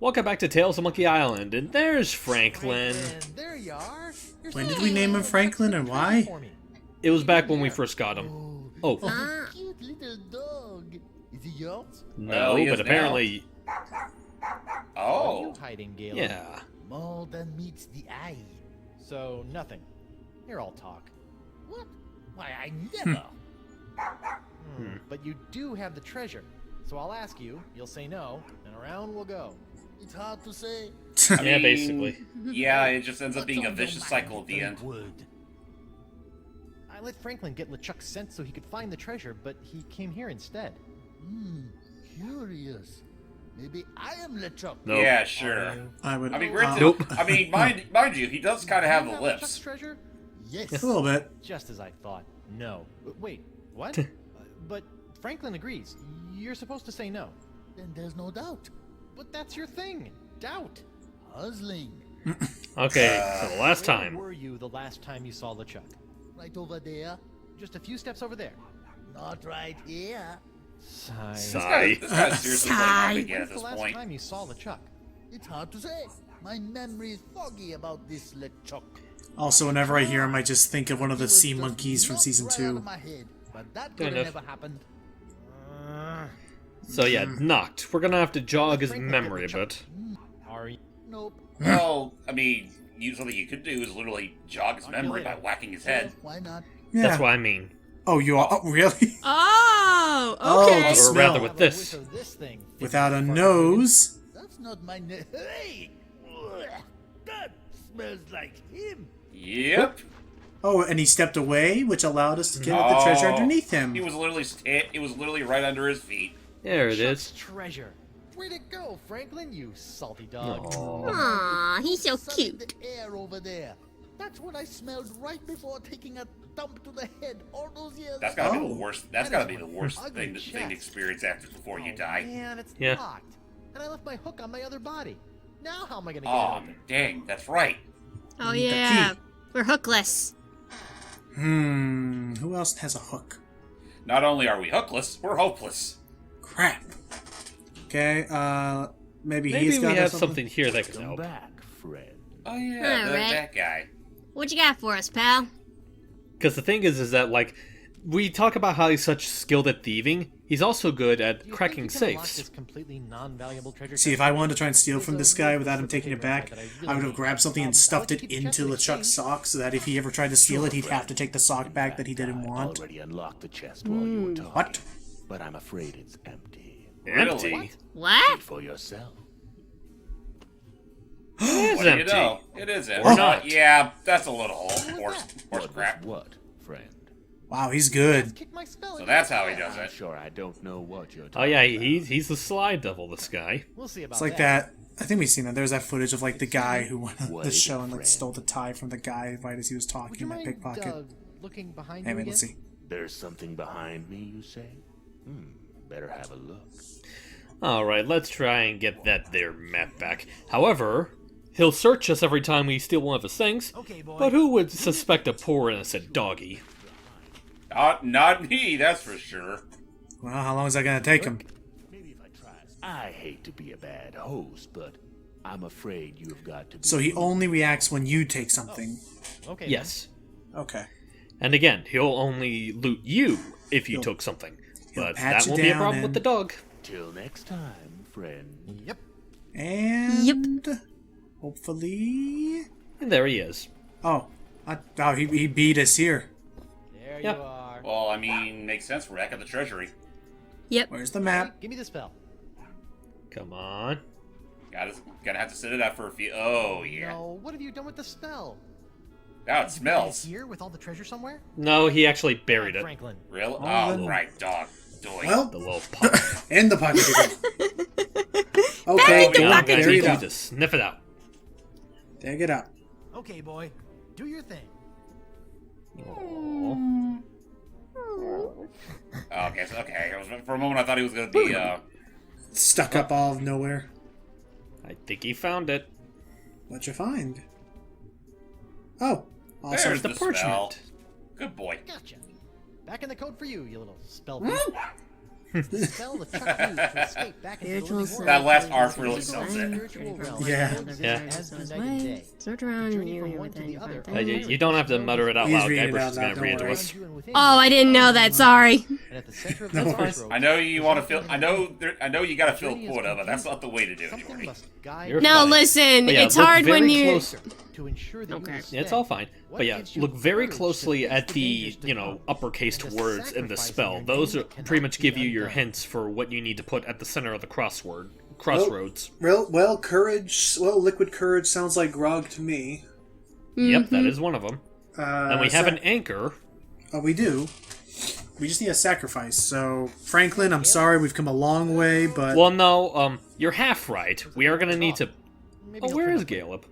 Welcome back to Tales of Monkey Island, and there's Franklin. There you are. When did we name him Franklin and why? It was back when we first got him. Oh. Cute little dog. Is he yours? No, he but is apparently... Oh. You hiding, Galen? Yeah. More than meets the eye. So, nothing. Here, I'll talk. What? Why, I never. But you do have the treasure. So I'll ask you, you'll say no, and around we'll go. It's hard to say. Yeah, basically. Yeah, it just ends up being a What's on your vicious mind, cycle at the little end. word? I let Franklin get LeChuck's scent so he could find the treasure, but he came here instead. Curious. Maybe I am LeChuck. Nope. Yeah, sure. I would. I mean, granted, Nope. I mean, mind you, he does kind of have You the LeChuck's lips. treasure? Yes. A little bit. Just as I thought. No. Wait, what? But Franklin agrees. You're supposed to say no. Then there's no doubt. But that's your thing. Doubt. Puzzling. Okay, so the last Where time. were you the last time you saw LeChuck? Right over there. Just a few steps over there. Not right here. Sigh. Sigh. This guy's seriously playing hard again When's at the this last point. time you saw LeChuck? It's hard to say. My memory is foggy about this LeChuck. Also, whenever I hear him, I just think of one of the He was sea just monkeys from knocked season right out 2. of my head, but that Fair could have enough. never happened. So yeah, knocked. We're gonna have to jog his Franklin memory a get LeChuck. bit. Are you? Nope. Well, I mean, something you could do is literally jog his memory by whacking his head. Why not? Yeah. That's what I mean. Oh, you are? Oh, really? Oh, Oh, okay. the Or smell. rather with Have a this. whiff of this thing. Without a 50 nose? That's not my name. Hey! Ugh, that smells like him. Yep. Oh, and he stepped away, which allowed us to get at the treasure Oh, underneath him. He was literally right under his feet. There it Chuck's is. treasure. Way to go, Franklin, you salty dog. Aw. Aw, he's so Sun in cute. the air over there. That's what I smelled right before taking a dump to the head all those years. That's gotta be Oh. the worst. That's gotta be the worst Ugly thing to chest. experience after before you die. Man, it's Yeah. locked. And I left my hook on my other body. Now how am I gonna get Oh, it open? dang, that's right. Oh Need the yeah, key. we're hookless. Who else has a hook? Not only are we hookless, we're hopeless. Crap. Okay, maybe Maybe he's we got have something. something here that could help. Oh yeah, Alright. that guy. What you got for us, pal? Because the thing is that, like, we talk about how he's such skilled at thieving. He's also good at Do you cracking think you can unlock safes. this completely non-valuable treasure See, if chest? I wanted to try and steal from There's this a guy little without him piece of taking it paper back, that I I really would have need. grabbed something and I'd stuffed like it to keep the chest into in its LeChuck's safe. sock so that if he ever tried to steal it, he'd have to take the sock back that he didn't want. Already unlocked the chest while you were talking. What? But I'm afraid it's empty. Empty? Really? What? For yourself. It is What do you empty. know? It is empty. Or not. Yeah, that's a little horse What was crap. what, friend? Wow, he's good. Kick my spell So into that's the how he wall. does I'm it. sure I don't know what you're Oh talking yeah, about. he's the slide devil, this guy. We'll see about It's like that. I think we've seen that. There's that footage of like the guy who went on What the is it, show and like friend? stole the tie from the guy right as he was Would talking you in that mind pickpocket. looking behind Anyway, you let's again? see. There's something behind me, you say? Better have a look. Alright, let's try and get that there map back. However, he'll search us every time we steal one of his things, Okay, boy. but who would suspect a poor innocent doggy? Not me, that's for sure. Well, how long is that gonna take him? Maybe if I try. I hate to be a bad host, but I'm afraid you've got to be. So he only reacts when you take something. Okay. Yes. Okay. And again, he'll only loot you if you He'll- took something. But pat that you won't be a down problem with and- the dog. Till next time, friend. Then. Yep. And hopefully. And there he is. Oh, he beat us here. There Yep. you are. Well, I mean, makes sense. We're back at the treasury. Yep. Where's the map? Give me the spell. Come on. Gotta have to sit it out for a few. Oh yeah. No, what have you done with the spell? Now it Is smells. here with all the treasure somewhere? No, he actually buried it. Franklin. Real? Oh, Oh, then- right, dog. Doink. Well, The little pup. in the pocket. Back Okay, in the Now I'm pocket. gonna there you need you go. to sniff it out. Dig it up. Okay, boy. Do your thing. Aw. Okay. For a moment, I thought he was gonna be. Stuck up all of nowhere. I think he found it. What'd you find? Oh, also There's the the parchment. spell. Good boy. Gotcha. Back in the code for you, you little spell. It's the spell the Chuck used to escape back into the Spiritual living world. That last arc really sells it. Spiritual realm Yeah. Yeah. as the night and day. Search around Journey you from and one to the other. You don't have to mutter it out He's loud. reading it Guybrush out is loud, going to don't read it to worry. us. Oh, I didn't know that. Sorry. And at the center of No the worries. crossroads, I know you want to there's feel. something I know you got to feel Journey is quota, but that's confusing. not the way to do it, Something Jordy. must guide You're No, fine. listen. But yeah, It's look hard when very you. close- to ensure that Okay. you Yeah, it's all fine. What But yeah, gives you look very courage to closely face at the the, dangers to you know, come? uppercased And the words in the sacrifice in spell. your Those name are cannot pretty much be give you your undone. hints for what you need to put at the center of the crossroads. Well, courage. Well, liquid courage sounds like grog to me. Yep, that is one of them. Uh, And we have sa- an anchor. Oh, we do. We just need a sacrifice. So, Franklin, I'm sorry, we've come a long way, but Well, no, you're half right. We are gonna need to. Maybe Oh, he'll where turn is up. Galeb?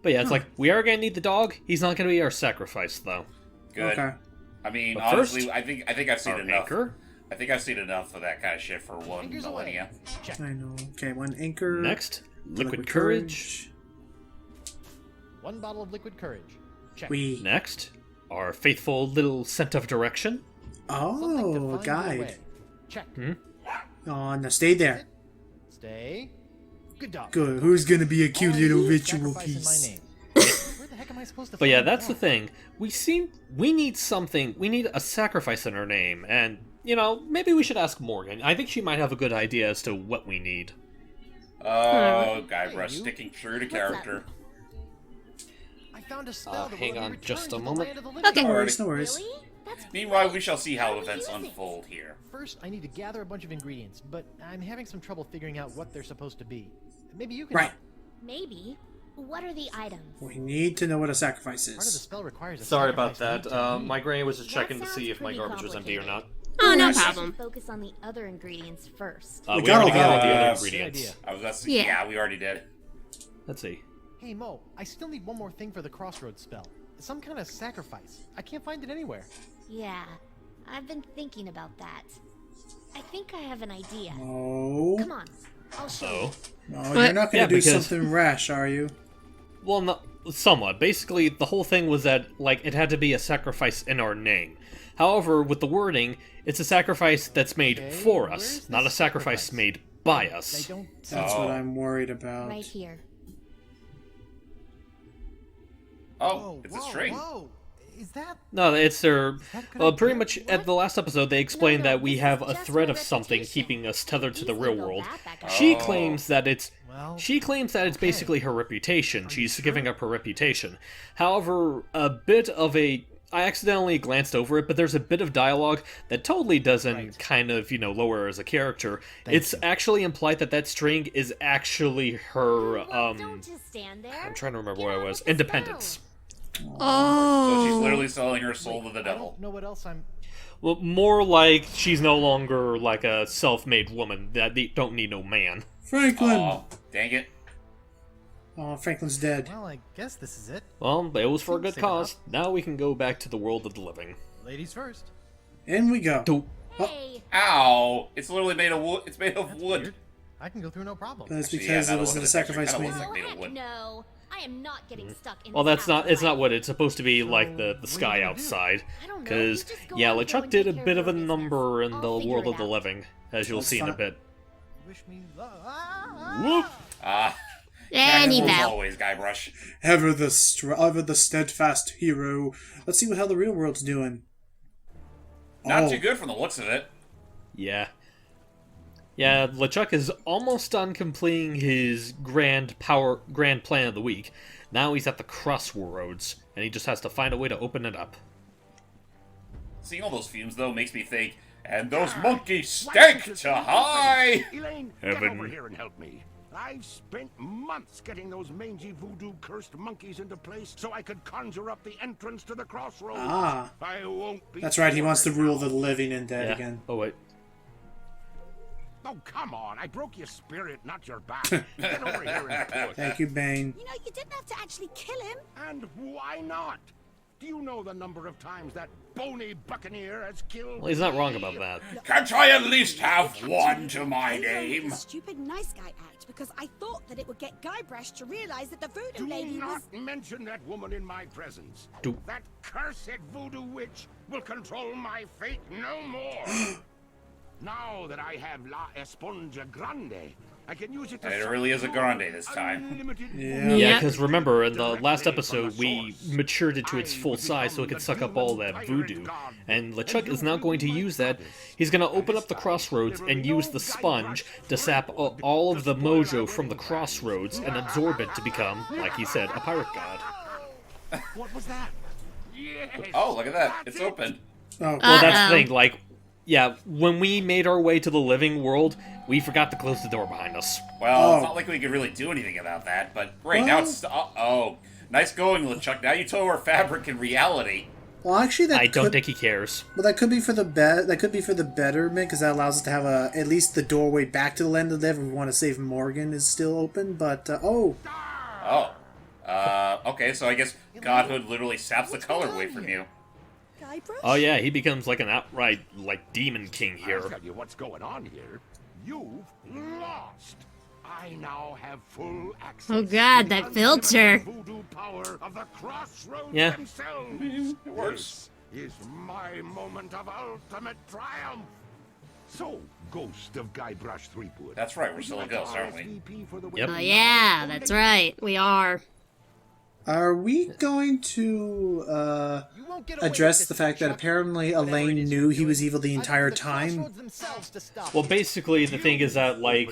But yeah, it's like we are gonna need the dog. He's not gonna be our sacrifice though. Good. okay. I mean, But honestly, first, I think I've seen Our enough. anchor. I think I've seen enough of that kind of shit for one Anchor's away. millennia. Check. I know. Okay, one anchor. Next, liquid courage. One bottle of liquid courage. Check. We. Next, our faithful little scent of direction. Something to Oh, a find your guide. way. Check. Oh, now stay there. Stay. Good dog. Good. Who's gonna be a All cute I little need is ritual sacrifice in my piece? name. Where the heck am I supposed to But yeah, find that's the that? thing. We need something. We need a sacrifice in our name, and you know, maybe we should ask Morgan. I think she might have a good idea as to what we need. Oh, Guybrush, Hey, you. sticking true to character. I found a spell that will hang let me on return just to a the moment. land of the living. Okay. No Alrighty. worries, no worries. Really? That's Meanwhile, great. we shall see how How do we events use it? unfold here. First, I need to gather a bunch of ingredients, but I'm having some trouble figuring out what they're supposed to be. Maybe you can. Right. help. Maybe. What are the items? We need to know what a sacrifice Part of the is. spell requires a Sorry about sacrifice that. to meet. My granny was just That checking to sounds see if my pretty garbage was empty or not. Oh, no Yes. problem. Focus on the other ingredients first. We We got already all got all that. the other Good ingredients. idea. I was about to say, Yeah. yeah, we already did. Let's see. Hey Mo, I still need one more thing for the crossroads spell. Some kind of sacrifice. I can't find it anywhere. Yeah, I've been thinking about that. I think I have an idea. Oh. Come on, I'll show Oh. you. No, What? you're not gonna Yeah, do because- something rash, are you? Well, no, somewhat. Basically, the whole thing was that, like, it had to be a sacrifice in our name. However, with the wording, it's a sacrifice that's made Okay, for where's us, the not a sacrifice sacrifice? made by I us. don't. That's Oh. what I'm worried about. Right here. Oh, it's a whoa, string. Whoa, is that? No, it's their. that good Well, pretty idea? much at the last episode, they explained No, that we this have is a just thread my of something reputation. keeping us tethered to the Easily real go world. back, I She Oh. claims that it's. Well, She claims that it's okay. basically her reputation. Are you She's sure? giving up her reputation. However, a bit of a. I accidentally glanced over it, but there's a bit of dialogue that totally doesn't Right. kind of, lower her as a character. Thank it's you. actually implied that that string is actually her, Well, don't just stand there. I'm trying to remember Get where on I with was. the Independence. spell. Oh. So she's literally selling her soul to the I devil. don't know what else I'm. Well, more like she's no longer like a self-made woman that don't need no man. Franklin! Oh, dang it. Oh, Franklin's dead. Well, I guess this is it. Well, it was for a Seems good safe cause. Now we can go back to the world of the living. Ladies first. In we go. Do- Hey, Ow! It's literally made of wood. It's made of That's wood. weird. I can go through no problem. That's Actually, because yeah, it now was that in the it's actually sacrifice kinda made. looks oh made of heck wood. no. I am not getting stuck in Well, this that's not. It's not afterlife. what it's supposed to be like the what are sky you gonna do? outside. I don't know, Because you just go yeah, out there LeChuck and did a take care bit of of a your number in business. the I'll figure world it of the out. living, as you'll That's see in a fine. bit. Wish me Whoop. Ah. And he as fell. always, Guybrush. Ever the steadfast hero. Let's see how the real world's doing. Not Oh. too good from the looks of it. Yeah. Yeah, LeChuck is almost done completing his grand plan of the week. Now he's at the crossroads, and he just has to find a way to open it up. Seeing all those fumes, though, makes me think, and those monkeys stink to high! Elaine, Heaven. get over here and help me. I've spent months getting those mangy voodoo-cursed monkeys into place so I could conjure up the entrance to the crossroads. Ah. I won't be That's right, he wants to thwarted rule now. the living and dead Yeah. again. Oh wait. Oh, come on. I broke your spirit, not your back. Get over here and push. Thank you, Bane. You know, you didn't have to actually kill him. And why not? Do you know the number of times that bony buccaneer has killed Well, he's not wrong me? about that. Can't I at least have one to my name? The stupid nice guy act because I thought that it would get Guybrush to realize that the voodoo Do lady not was. mention that woman in my presence. Do- That cursed voodoo witch will control my fate no more. Now that I have La Esponja Grande, I can use it to... And it really is a grande this time. unlimited Yeah. Yeah, because remember, in the last episode, we matured it to its full size so it could suck up all that voodoo. And LeChuck is now going to use that. He's going to open up the crossroads and use the sponge to sap all of the mojo from the crossroads and absorb it to become, like he said, a pirate god. What was that? Yes. Oh, look at that. It's open. Oh, Well, that's the thing, like, yeah, when we made our way to the living world, we forgot to close the door behind us. Well, it's Oh. not like we could really do anything about that, but great, now it's... oh, nice going, LeChuck. Now you tore fabric in reality. well, actually, that I don't could, think he cares. well, that could be for the that could be for the betterment, because that allows us to have at least the doorway back to the land of the dead if we want to save Morgan is still open. But oh, Oh. Okay, so I guess godhood literally saps the color away from you. Guybrush? Oh yeah, he becomes like an outright, like, demon king I'll here. tell you what's going on here. You've lost. I now have full access. Oh god, that to the filter. voodoo power of the crossroads Yeah. themselves. It works. This is my moment of ultimate triumph. So, Ghost of Guybrush Threepwood. That's right, we're still a ghost, aren't we? RSVP for the Yep. Oh yeah, that's right. We are. are we going to You won't get away address with the this, fact that Chuck. apparently Whatever it Elaine is knew you're he was doing, evil the I need entire the time? Crossroads themselves to stop Well, it. basically, the thing is that, like,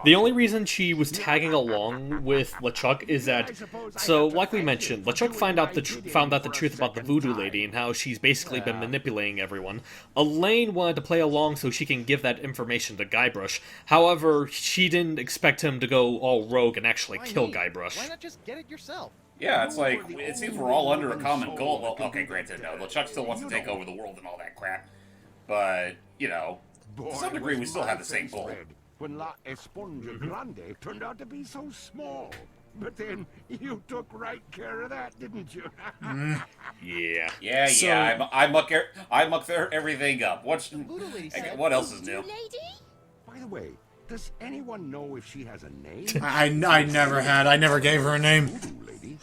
the only reason she was tagging along with LeChuck is that, so, like we mentioned, LeChuck found out the truth about the voodoo lady and how she's basically been manipulating everyone. Elaine wanted to play along so she can give that information to Guybrush. However, she didn't expect him to go all rogue and actually Why kill me? Guybrush. Why not just get it yourself? Yeah, it's like, it seems we're all under a common goal. Well, okay, granted, no, LeChuck still wants to take over the world and all that crap. But, you know, to some degree, we still have the same goal. When La Esponja Grande turned out to be so small. But then you took right care of that, didn't you? Yeah. Yeah, So- yeah, I muck everything up. What else is new? Lady? By the way, does anyone know if she has a name? I never had. I never gave her a name. Voodoo lady.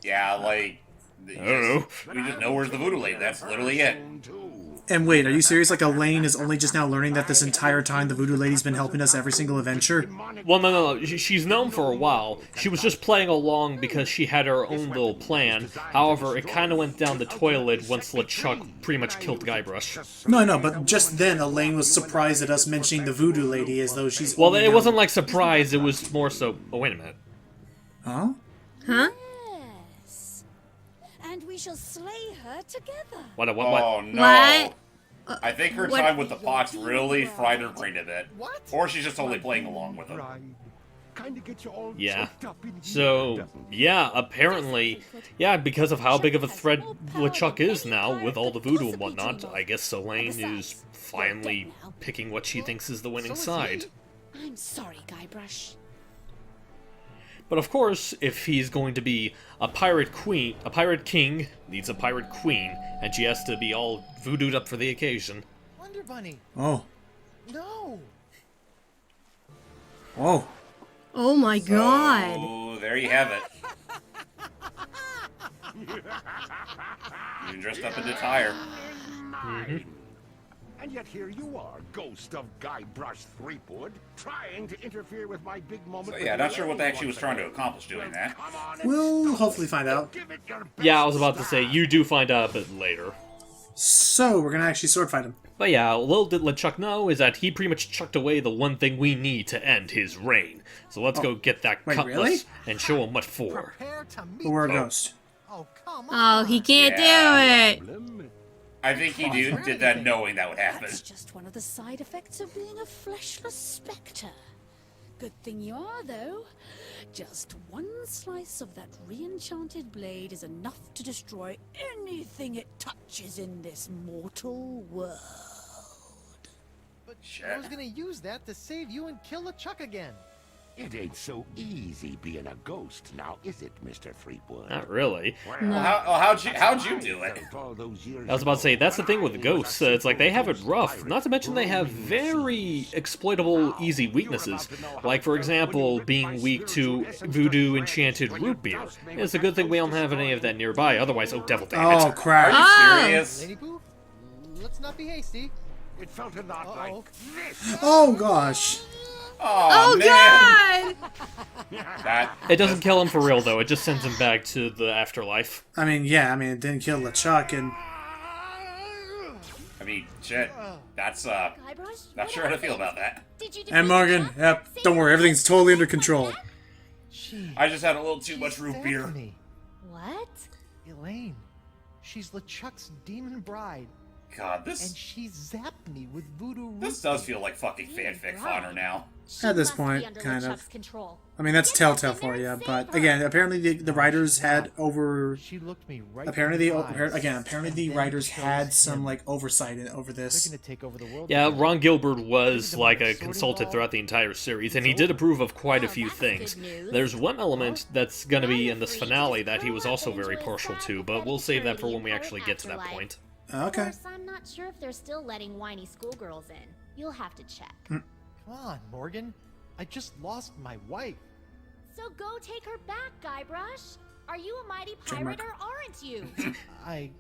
Yeah, like, I don't know. we just know where's the voodoo lady. That's literally it. And wait, are you serious? Like, Elaine is only just now learning that this entire time the voodoo lady's been helping us every single adventure? Well, no. She's known for a while. She was just playing along because she had her own little plan. However, it kind of went down the toilet once LeChuck pretty much killed Guybrush. No, but just then Elaine was surprised at us mentioning the voodoo lady as though she's. Well, only it now- wasn't like surprise. It was more so. Oh, wait a minute. Huh? Huh? Yes. And we shall slay her together. What? Oh, no. What? I think her What- time with the fox really fried her brain a bit. What? Or she's just totally playing along with him. Right. Kinda get you all Yeah. choked up in here, So, doesn't it? yeah, apparently, yeah, because of how big of a threat LeChuck is now with all the voodoo and whatnot, I guess Elaine is finally picking what she thinks is the winning side. I'm sorry, Guybrush. But of course, if he's going to be a pirate king needs a pirate queen, and she has to be all voodooed up for the occasion. Wonder Bunny. Oh. No. Oh. Oh my god. Oh, there you have it. You dressed up in attire. Mine. And yet here you are, ghost of Guybrush Threepwood, trying to interfere with my big moment. So with yeah, not the sure what lady actually was once trying to ago. accomplish doing that. Come on and We'll stop hopefully it. find out. Give it your Yeah, I best was about to say, stab. you do find out a bit later. So, we're gonna actually sword fight him. But yeah, little did LeChuck know is that he pretty much chucked away the one thing we need to end his reign. So let's go get that wait, cutlass really? and show him what for. Prepare to meet But we're a the- ghost. Oh, come on. Oh, he can't Yeah. do it. I think he did that knowing that would happen. That's just one of the side effects of being a fleshless spectre. Good thing you are, though. Just one slice of that re-enchanted blade is enough to destroy anything it touches in this mortal world. But Shit. I was gonna use that to save you and kill LeChuck again. It ain't so easy being a ghost now, is it, Mr. Threepwood? Not really. Well, how'd you do it? I was about to say, that's the thing with the ghosts. It's like they have it rough. Not to mention they have very exploitable, easy weaknesses. Like, for example, being weak to voodoo enchanted root beer. It's a good thing we don't have any of that nearby, otherwise, oh devil damn Oh, it. crap. Are you serious? Lady Pooh, let's not be hasty. It felt a lot like this. Oh gosh. Oh, man. God! That It doesn't kill him for real, though. It just sends him back to the afterlife. I mean, yeah, I mean, it didn't kill LeChuck, and I mean, shit. That's Guybrush, not what sure how to feel happened? about that. Did you and defeat Morgan, LeChuck? yep, Say don't worry, what? everything's totally under Say what control. again? She. I just had a little too she much root zapped beer. Me. What? Elaine. She's LeChuck's demon bride, God, and this she zapped me with voodoo root. this does feel like fucking fanfic fodder now. She At this must be point, under kind of. LeChuck's control. I mean, that's Get Telltale back in for there you, and save but her. again, apparently the writers had over. She looked me right. Apparently, in the eyes, apparently the and then writers chose had some him. like oversight over They're this. gonna take over the world. Yeah, together. Ron Gilbert was Isn't like there a a sorting consultant ball? throughout the entire series, and he It's did over. approve of quite a Oh, few that's things. good news. There's one element that's gonna be in this Now you're free to finale just that he grow was up also and very enjoy partial sad, to, but pathetic we'll save that for eternity when we in actually pirate get to that afterlife. point. Of Okay. course, I'm not sure if they're still letting whiny schoolgirls in. You'll have to check. Come on, Morgan. I just lost my wife. So go take her back, Guybrush. Are you a mighty Trademark. pirate or aren't you? I.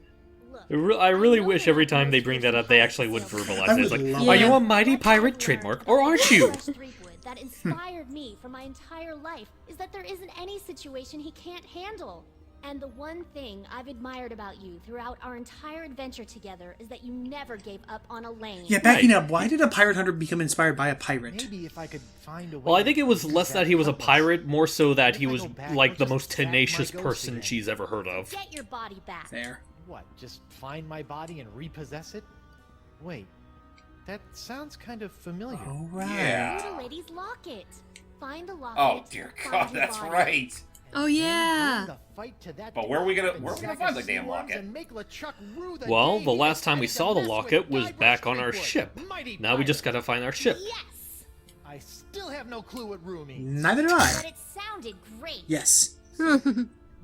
Look, I really know wish you're every not time they most bring that recent up, they pirate actually would sailor. verbalize I it. It's would like, love are you that. a mighty What I've pirate learned trademark, or about aren't the you? Guybrush Threepwood that inspired me for my entire life is that there isn't any situation he can't handle. And the one thing I've admired about you throughout our entire adventure together is that you never gave up on Elaine. Yeah, backing Right. up. Why did a pirate hunter become inspired by a pirate? Maybe if I could find a way. Well, I think to it was use less that he was a cutlass. pirate, more so that If he I was go back, like the he'll most just zap my tenacious ghost person again. she's ever heard of. Get your body back. There. What? Just find my body and repossess it? Wait, that sounds kind of familiar. All right. Yeah. Go to Lady's Locket. Find the locket. Oh dear find God, your that's body. right. Oh, yeah. But where are we gonna find the damn locket? Well, the last time we saw the locket was back on our ship. Now we just gotta find our ship. Yes, I still have no clue what Rue means. Neither do but I. it sounded great. Yes.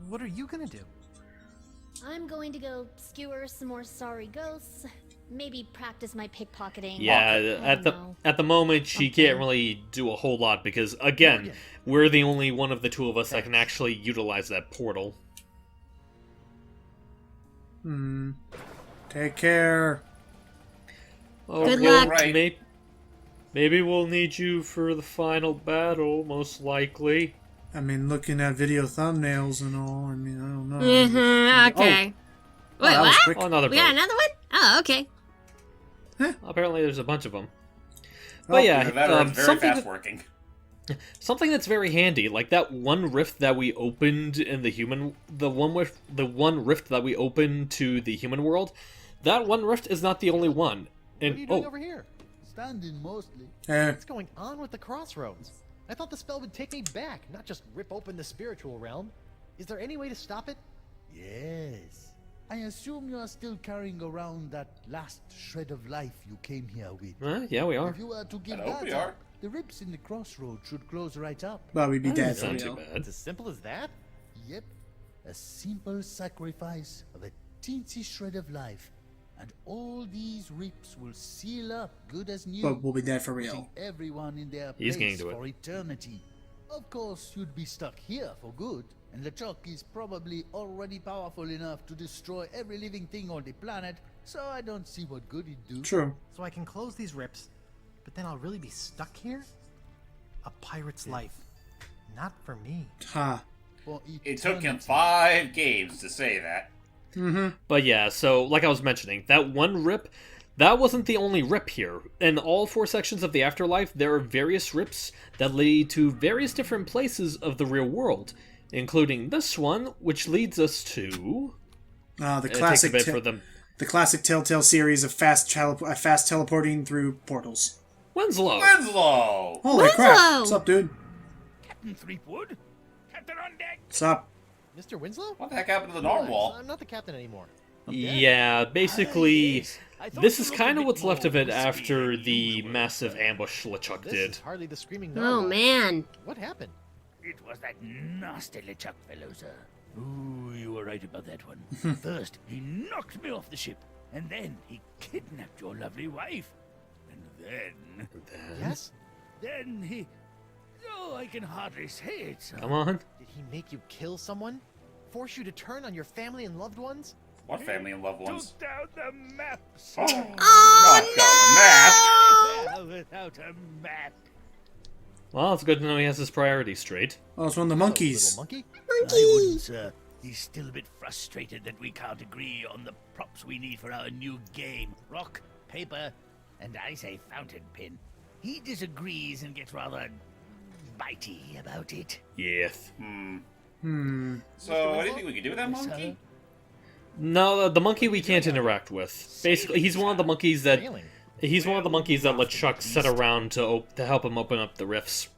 What are you gonna do? I'm going to go skewer some more sorry ghosts. Maybe practice my pickpocketing. Yeah, I don't know. at the moment she can't really do a whole lot because again, we're the only one of the two of us that can actually utilize that portal. Take care. Oh, Good well, luck. Right. Maybe we'll need you for the final battle, most likely. I mean, looking at video thumbnails and all. I mean, I don't know. Mm-hmm, okay. Oh, Wait, that was what? quick. Oh, another We got boat. another one? Oh, okay. Apparently there's a bunch of them. Oh, But yeah, The veteran's very something fast working. Something that's very handy, like that one rift that we opened in the one rift that we opened to the human world. That one rift is not the only one. And What are you doing over here? Standing mostly. What's going on with the crossroads? I thought the spell would take me back, not just rip open the spiritual realm. Is there any way to stop it? Yes. I assume you are still carrying around that last shred of life you came here with. yeah, we are. If you were to give I hope that we up, are. the rips in the crossroads should close right up. Well, we'd be dead. That's for not too real. bad. It's as simple as that? Yep. A simple sacrifice of a teensy shred of life. And all these rips will seal up good as new. But we'll be dead for putting real. everyone in their He's place getting to it. for eternity. Of course, you'd be stuck here for good. And LeChuck is probably already powerful enough to destroy every living thing on the planet, so I don't see what good it'd do. True. So I can close these rips, but then I'll really be stuck here? A pirate's life. Not for me. Ha. For It took him eternity. 5 games to say that. But yeah, so like I was mentioning, that one rip, that wasn't the only rip here. In all 4 sections of the Afterlife, there are various rips that lead to various different places of the real world, including this one, which leads us to... The It takes a classic. bit for them. The classic Telltale series of fast teleporting through portals. Winslow! Winslow! Holy crap! Winslow! What's up, dude? Captain Threepwood? Captain on deck? What's up? Mr. Winslow? What the heck happened to the Relax, narwhal? I'm not the captain anymore. Yeah, basically, I thought this you is looked a kind of bit what's left of more it after crispy the than usual. massive ambush LeChuck This did. is hardly the screaming Oh, narwhal. man. What happened? It was that nasty LeChuck fellow, sir. Ooh, you were right about that one. First, he knocked me off the ship, and then he kidnapped your lovely wife. And then... Yes? Then he... Oh, I can hardly say it, sir. Come on. Did he make you kill someone? Force you to turn on your family and loved ones? What family and loved ones? Took down the map, sir. Oh, Not the map! Without a map. Well, it's good to know he has his priorities straight. Oh, it's one of the Little monkeys. monkey? I wouldn't, sir. He's still a bit frustrated that we can't agree on the props we need for our new game. Rock, paper, and I say fountain pen. He disagrees and gets rather bitey about it. Yes. So, what do you think we could do with that Sir? monkey? No, the monkey we can't interact with. Basically, he's one of the monkeys that Failing. LeChuck set around to help him open up the rifts.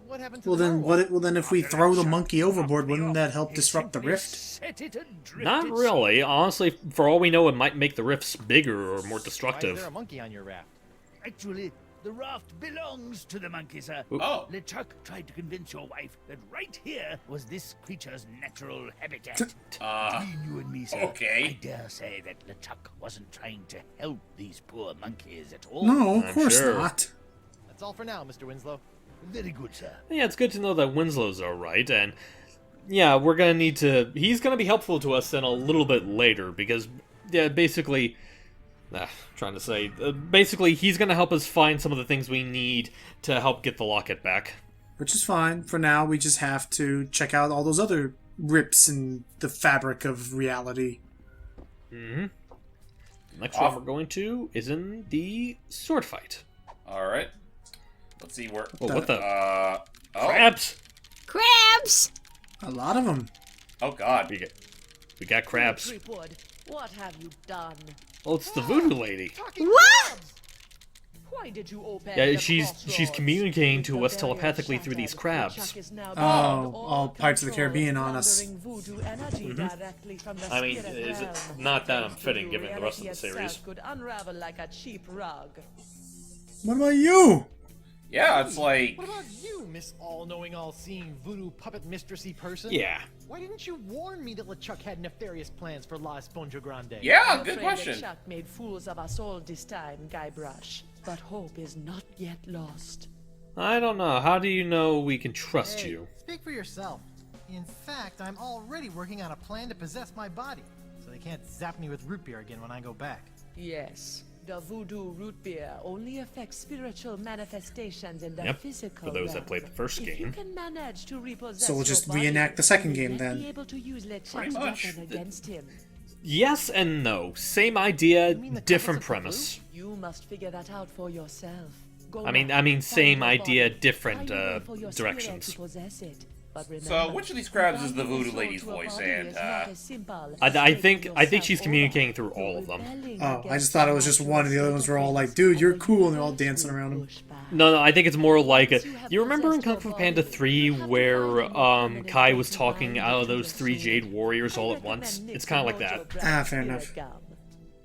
What happened to Well the then, narwhal? well then, if we throw the monkey overboard, wouldn't that help He disrupt the simply rift? set it adrift Not itself. really. Honestly, for all we know, it might make the rifts bigger or more Why is destructive. there a monkey on your raft? Actually, the raft belongs to the monkey, sir. Oh. LeChuck tried to convince your wife that right here was this creature's natural habitat. Between you and me, sir, okay. I dare say that LeChuck wasn't trying to help these poor monkeys at all. No, of I'm course sure. not. That's all for now, Mr. Winslow. Very good, sir. Yeah, it's good to know that Winslow's alright, and yeah, we're gonna need to... He's gonna be helpful to us in a little bit later, because, yeah, basically... basically, he's gonna help us find some of the things we need to help get the locket back. Which is fine. For now, we just have to check out all those other rips in the fabric of reality. Next one we're going to is in the sword fight. Alright. Let's see where... Oh, what the... Oh. Crabs! crabs! A lot of them. Oh, God. We got crabs. Creepwood, what have you done? Oh, it's the voodoo lady. What? Why did you open Yeah, the she's crossroads? communicating to The us very telepathically through these shattered crabs. Chuck is now Oh, beyond all Pirates of the control, Caribbean on us. gathering voodoo energy directly from the I mean, spirit is it realm. not that Thanks unfitting to given the rest of the reality series? itself could unravel like a cheap rug. What about you? Yeah, it's like... What about you, Miss All-Knowing, All-Seeing, Voodoo Puppet Mistressy person? Yeah. Why didn't you warn me that LeChuck had nefarious plans for La Esponja Grande? Yeah, I'm good afraid question. that Chuck made fools of us all this time, Guybrush. But hope is not yet lost. I don't know. How do you know we can trust Hey, you? speak for yourself. In fact, I'm already working on a plan to possess my body, so they can't zap me with root beer again when I go back. Yes, the voodoo root beer only affects spiritual manifestations in the Yep, physical for those that realm. played the first If you game. can manage to repossess So we'll your just body, reenact the second you game may then. Be able to use LeChuck's Pretty much. weapon against him. Yes and no. Same idea, You mean the different Compass of premise. You must figure that out for yourself. Go I mean, now, find same your idea, body, different find a way for your spirit directions. to possess it. But So, remember, which of these crabs is the binding voodoo soul lady's to a voice? body And, is not as simple I as think taking she's yourself communicating over. through all of them. Rebelling Oh, I against just thought it was just natural one, and the other state ones of were all like, things, dude, you're and the cool, and they're all universe dancing will around him. push back. No, I think it's more like Once you have you remember in possessed Kung Fu your Panda body, 3 you have to where find a new permanent Kai way was to talking bind out it of to those your 3 soul. Jade Warriors I all at recommend once? It's mixing kind of like that. Mojo Black Ah, fair Spirit enough. Gum.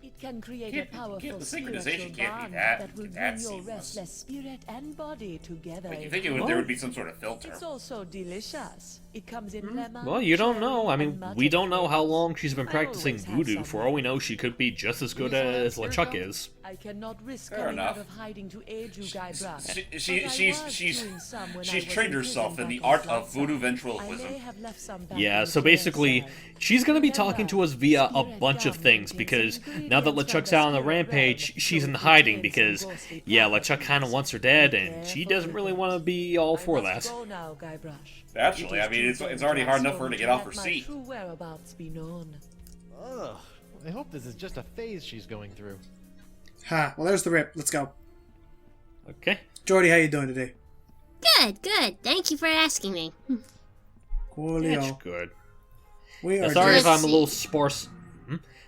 It can create Can't- a powerful can't- the spiritual synchronization can't be bond that- will that bring your seamless. restless spirit and body together. But you in think there would be some sort of filter. It's also delicious. It comes in lemon. Well, you don't cherry, know. I and mean, mutton we don't know how flavors. long she's been I practicing always have voodoo. some For all we ready. know, she could be just as good Use one as spirit LeChuck gum? is. I cannot risk Fair coming enough. out of hiding to aid you, Guybrush. She's trained herself in the art of voodoo ventriloquism. Yeah, so basically, she's gonna be talking to us via a bunch of things, because now that LeChuck's out on the rampage, she's in hiding because, yeah, LeChuck kinda wants her dead, and she doesn't really want to be all for that. Go now, Guybrush. Naturally, I mean, it's already hard enough for her to get off her Let my seat. true whereabouts be known. Ugh. I hope this is just a phase she's going through. Ha, well there's the rip. Let's go. Okay. Jordy, how you doing today? Good, good. Thank you for asking me. That's Coolio. good. We Yeah, are sorry if just... I'm a little sparse.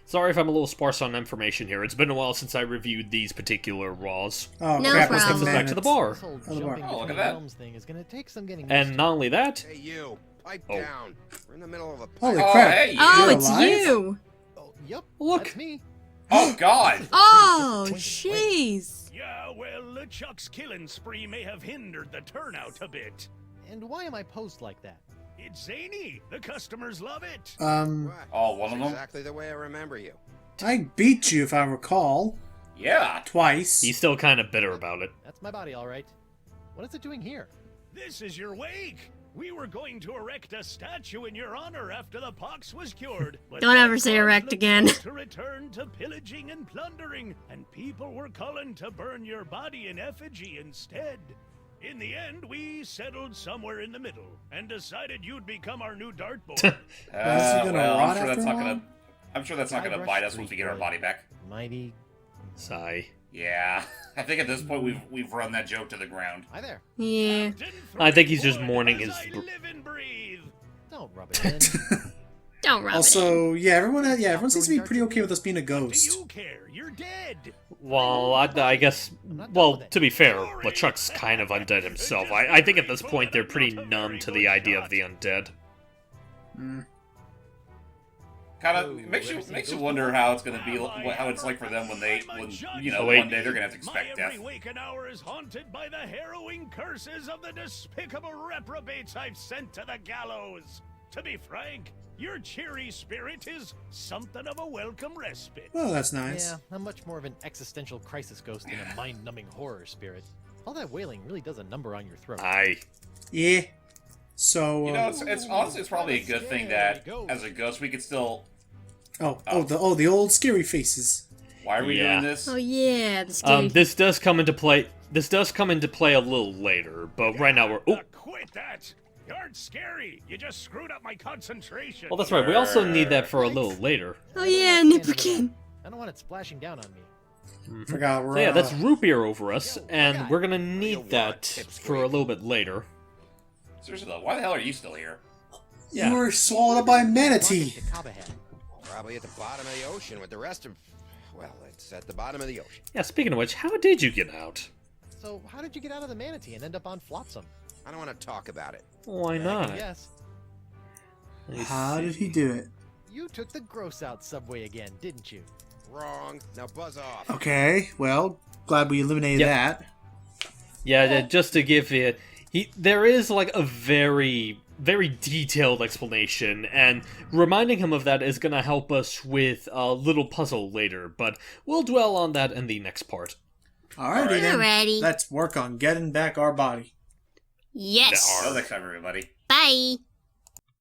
Sorry if I'm a little sparse on information here. It's been a while since I reviewed these particular Raws. Oh, No crap, problem. what's the Let's back to the bar. This whole Oh, the bar. jumping Oh, look at between that. realms thing is gonna take some getting used And to. not only that, Hey, you! Pipe Oh. down. We're in the middle of a Holy pipe. Oh, crap. hey, you. Oh, You're it's alive? you. Oh, yep. Look. That's me. Oh, God! Oh, Wait, wait. jeez. Yeah, well, LeChuck's killing spree may have hindered the turnout a bit. And why am I posed like that? It's zany. The customers love it. What? Oh, one That's of them? exactly the way I remember you. I beat you, if I recall. Yeah. Twice. he's still kind of bitter about it. That's my body, all right. What is it doing here? This is your wake. We were going to erect a statue in your honor after the pox was cured. But Don't that ever say caused erect the again. to return to pillaging and plundering, and people were calling to burn your body in effigy instead. In the end, we settled somewhere in the middle and decided you'd become our new dartboard. I'm sure that's not gonna bite us once we get our body back. Mighty. Sigh. Yeah, I think at this point we've run that joke to the ground. Hi there. Yeah. I think he's just mourning his. Don't rub it in. Don't rub it in. Also, yeah, everyone seems to be pretty okay with us being a ghost. You care? You're dead. Well, I guess. Well, to be fair, LeChuck's kind of undead himself. I think at this point they're pretty numb to the idea of the undead. Kind of makes you wonder how it's gonna be, how it's like for them when one day they're gonna have to expect death. My every waking hour is haunted by the harrowing curses of the despicable reprobates I've sent to the gallows. To be frank, your cheery spirit is something of a welcome respite. Oh, that's nice. Yeah, I'm much more of an existential crisis ghost than a mind-numbing horror spirit. All that wailing really does a number on your throat. Aye. Yeah. So it's honestly it's probably a good thing that as a ghost we could still. The old scary faces. Why are we doing this? Oh yeah, the scary. This does come into play. This does come into play a little later, but right now we're. Oh. Quit that! You aren't scary. You just screwed up my concentration. Well, that's right. We also need that for a little later. Oh yeah, Nipperkin. I don't want it splashing down on me. Forgot we're. So yeah, that's root beer over us, and we're gonna need that for a little bit later. Seriously though, why the hell are you still here? Yeah. You were swallowed up by a manatee. Probably at the bottom of the ocean with the rest of... Well, it's at the bottom of the ocean. Yeah, speaking of which, how did you get out? So, how did you get out of the manatee and end up on Flotsam? I don't want to talk about it. Why not? Yes. How did he do it? You took the gross out subway again, didn't you? Wrong. Now buzz off. Okay, well, glad we eliminated that. Yeah, just to give you... there is like a very detailed explanation, and reminding him of that is going to help us with a little puzzle later, but we'll dwell on that in the next part. Alrighty then. Alrighty. Let's work on getting back our body. Yes. Until next time, everybody. Bye.